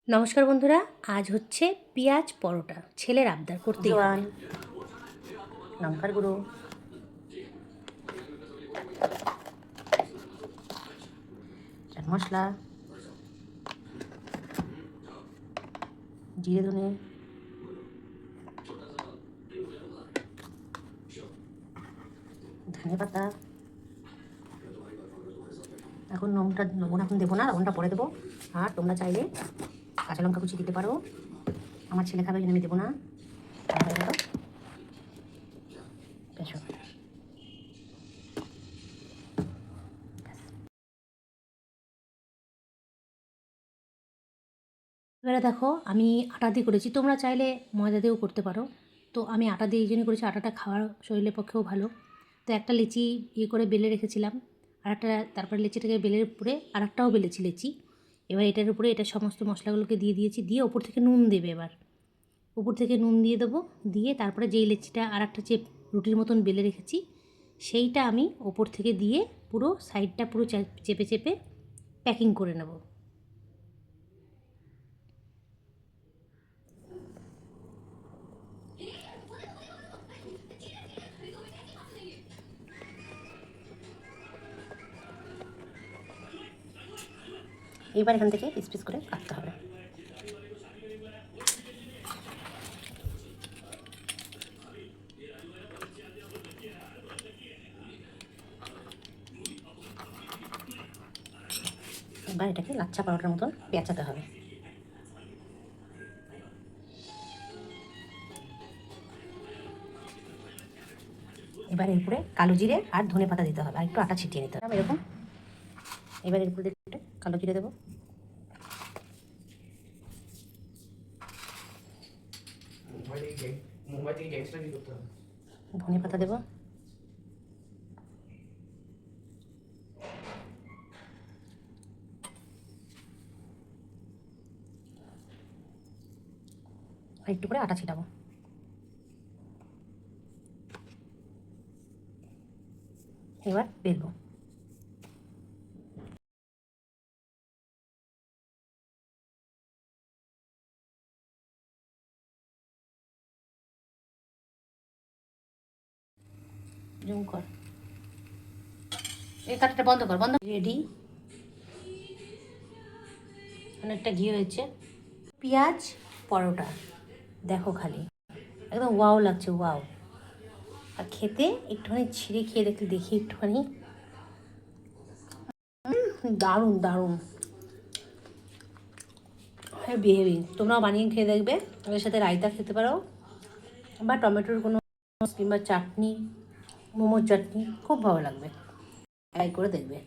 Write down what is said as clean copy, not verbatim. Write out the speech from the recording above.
নমস্কার বন্ধুরা, আজ হচ্ছে পেঁয়াজ পরোটা। ছেলের আবদার করতেই হবে। জোয়ান, লঙ্কার গুঁড়ো, চাট মশলা, জিরে ধনে, ধনে পাতা। এখন লবণ এখন দেবো না, লবণটা পরে দেবো। আর তোমরা চাইলে কাঁচা লঙ্কা কুচি দিতে পারো। আমার ছেলে খাবে, আমি দেবো না। হয়ে গেল, বেশ। এবারে দেখো, আমি আটা দিয়ে করেছি, তোমরা চাইলে ময়দা দিয়েও করতে পারো। তো আমি আটা দিয়ে এই জন্যই করেছি, আটাটা খাওয়ার শরীরের পক্ষেও ভালো। তো একটা লেচি করে বেলে রেখেছিলাম, আর একটা তারপরে লেচিটাকে বেলের উপরে আর একটাও বেলেছি লেচি। এবার এটার উপরে এটা সমস্ত মশলাগুলোকে দিয়ে দিয়েছি, দিয়ে ওপর থেকে নুন দেবে। এবার উপর থেকে নুন দিয়ে দেবো, দিয়ে তারপরে যেই লেচিটা আর একটা যে রুটির মতন বেলে রেখেছি সেইটা আমি ওপর থেকে দিয়ে পুরো সাইডটা পুরো চেপে চেপে প্যাকিং করে নেব। এইবার এখান থেকে পিস পিস করে কাটতে হবে। এবার এটাকে লাচ্ছা পরোটার মতন পেঁচাতে হবে। এবার এর উপরে কালো জিরে আর ধনে পাতা দিতে হবে, আর একটু আটা ছিটিয়ে নিতে হবে এরকম। এবার এর উপরে একটু কালো জিরে দেবো, ধনে পাতা দেবো, আর একটু করে আটা ছিটাবো। এবার বেলবো। জুম কর, এই কাঠটা বন্ধ কর, বন্ধ। রেডি, অনেকটা ঘি হয়েছে। পেঁয়াজ পরোটা দেখো, খালি একদম ওয়াও লাগছে, ওয়াও। আর খেতে একটুখানি ছিঁড়ে খেয়ে দেখি একটুখানি, দারুণ দারুণ, হেভি হেভি। তোমরাও বানিয়ে খেয়ে দেখবে। এর সাথে রায়তা খেতে পারো, বা টমেটোর কোনো কিংবা চাটনি, মোমোর চাটনি, খুব ভালো লাগবে। ট্রাই করে দেখবে।